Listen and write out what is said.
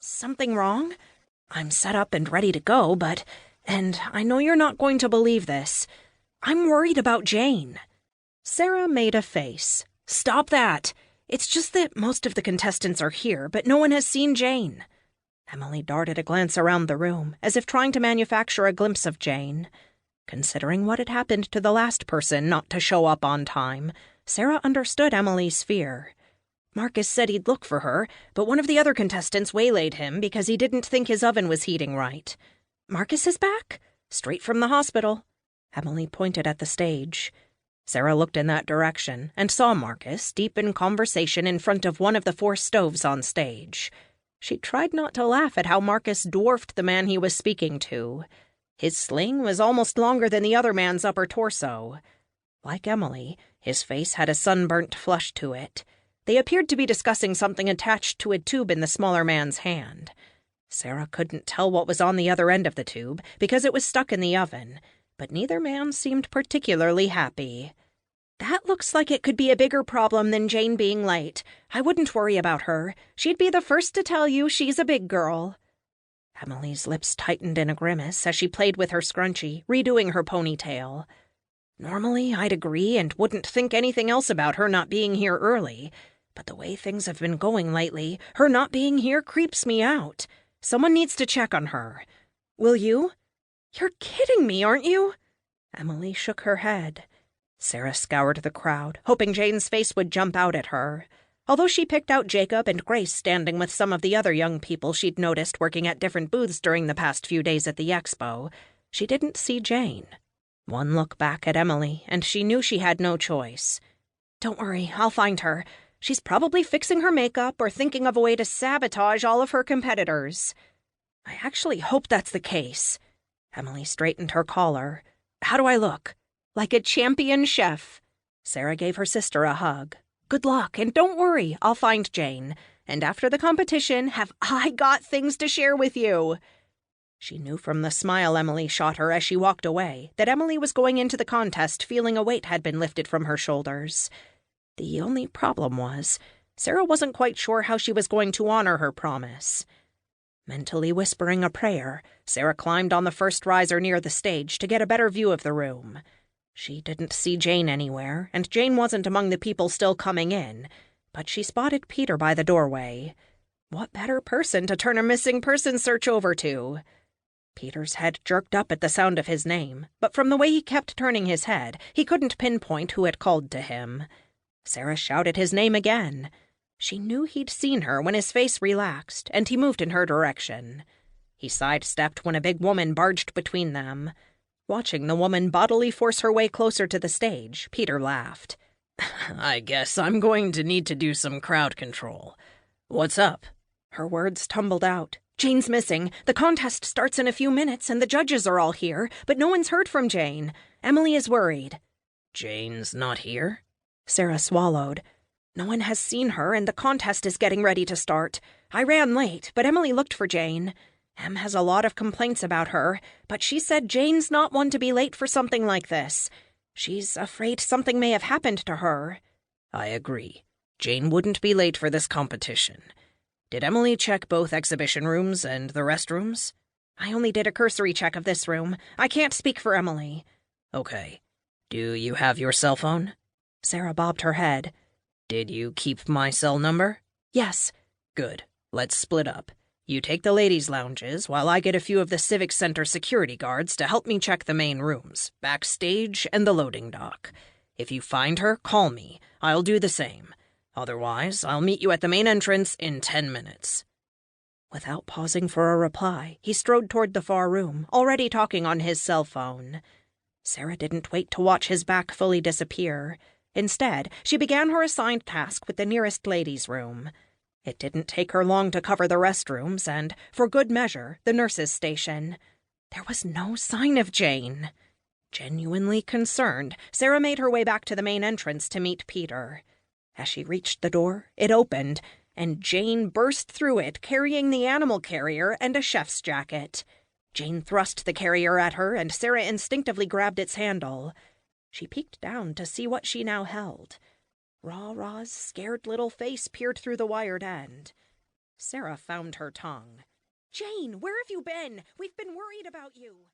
Something wrong? I'm set up and ready to go, and I know you're not going to believe this. I'm worried about Jane. Sarah made a face. Stop that. It's just that most of the contestants are here, but no one has seen Jane. Emily darted a glance around the room, as if trying to manufacture a glimpse of Jane. Considering what had happened to the last person not to show up on time, Sarah understood Emily's fear. Marcus said he'd look for her, but one of the other contestants waylaid him because he didn't think his oven was heating right. Marcus is back? Straight from the hospital. Emily pointed at the stage. Sarah looked in that direction and saw Marcus deep in conversation in front of one of the 4 stoves on stage. She tried not to laugh at how Marcus dwarfed the man he was speaking to. His sling was almost longer than the other man's upper torso. Like Emily, his face had a sunburnt flush to it. They appeared to be discussing something attached to a tube in the smaller man's hand. Sarah couldn't tell what was on the other end of the tube because it was stuck in the oven, but neither man seemed particularly happy. That looks like it could be a bigger problem than Jane being late. I wouldn't worry about her. She'd be the first to tell you she's a big girl. Emily's lips tightened in a grimace as she played with her scrunchie, redoing her ponytail. Normally, I'd agree and wouldn't think anything else about her not being here early, but the way things have been going lately, her not being here creeps me out. Someone needs to check on her. Will you? You're kidding me, aren't you? Emily shook her head. Sarah scoured the crowd, hoping Jane's face would jump out at her. Although she picked out Jacob and Grace standing with some of the other young people she'd noticed working at different booths during the past few days at the expo, she didn't see Jane. One look back at Emily, and she knew she had no choice. Don't worry, I'll find her. She's probably fixing her makeup or thinking of a way to sabotage all of her competitors. I actually hope that's the case. Emily straightened her collar. How do I look? Like a champion chef. Sarah gave her sister a hug. Good luck, and don't worry, I'll find Jane. And after the competition, have I got things to share with you? She knew from the smile Emily shot her as she walked away that Emily was going into the contest feeling a weight had been lifted from her shoulders. The only problem was, Sarah wasn't quite sure how she was going to honor her promise. Mentally whispering a prayer, Sarah climbed on the first riser near the stage to get a better view of the room. She didn't see Jane anywhere, and Jane wasn't among the people still coming in, but she spotted Peter by the doorway. What better person to turn a missing person search over to? Peter's head jerked up at the sound of his name, but from the way he kept turning his head, he couldn't pinpoint who had called to him. Sarah shouted his name again. She knew he'd seen her when his face relaxed, and he moved in her direction. He sidestepped when a big woman barged between them. Watching the woman bodily force her way closer to the stage, Peter laughed. I guess I'm going to need to do some crowd control. What's up? Her words tumbled out. Jane's missing. The contest starts in a few minutes and the judges are all here, but no one's heard from Jane. Emily is worried. Jane's not here? Sarah swallowed. No one has seen her and the contest is getting ready to start. I ran late, but Emily looked for Jane. Em has a lot of complaints about her, but she said Jane's not one to be late for something like this. She's afraid something may have happened to her. I agree. Jane wouldn't be late for this competition. Did Emily check both exhibition rooms and the restrooms? I only did a cursory check of this room. I can't speak for Emily. Okay. Do you have your cell phone? Sarah bobbed her head. Did you keep my cell number? Yes. Good. Let's split up. You take the ladies' lounges, while I get a few of the Civic Center security guards to help me check the main rooms, backstage, and the loading dock. If you find her, call me. I'll do the same. Otherwise, I'll meet you at the main entrance in 10 minutes. Without pausing for a reply, he strode toward the far room, already talking on his cell phone. Sarah didn't wait to watch his back fully disappear. Instead, she began her assigned task with the nearest ladies' room. It didn't take her long to cover the restrooms and, for good measure, the nurses' station. There was no sign of Jane. Genuinely concerned, Sarah made her way back to the main entrance to meet Peter. As she reached the door, it opened, and Jane burst through it carrying the animal carrier and a chef's jacket. Jane thrust the carrier at her, and Sarah instinctively grabbed its handle. She peeked down to see what she now held. RahRah's scared little face peered through the wired end. Sarah found her tongue. "Jane, where have you been? We've been worried about you."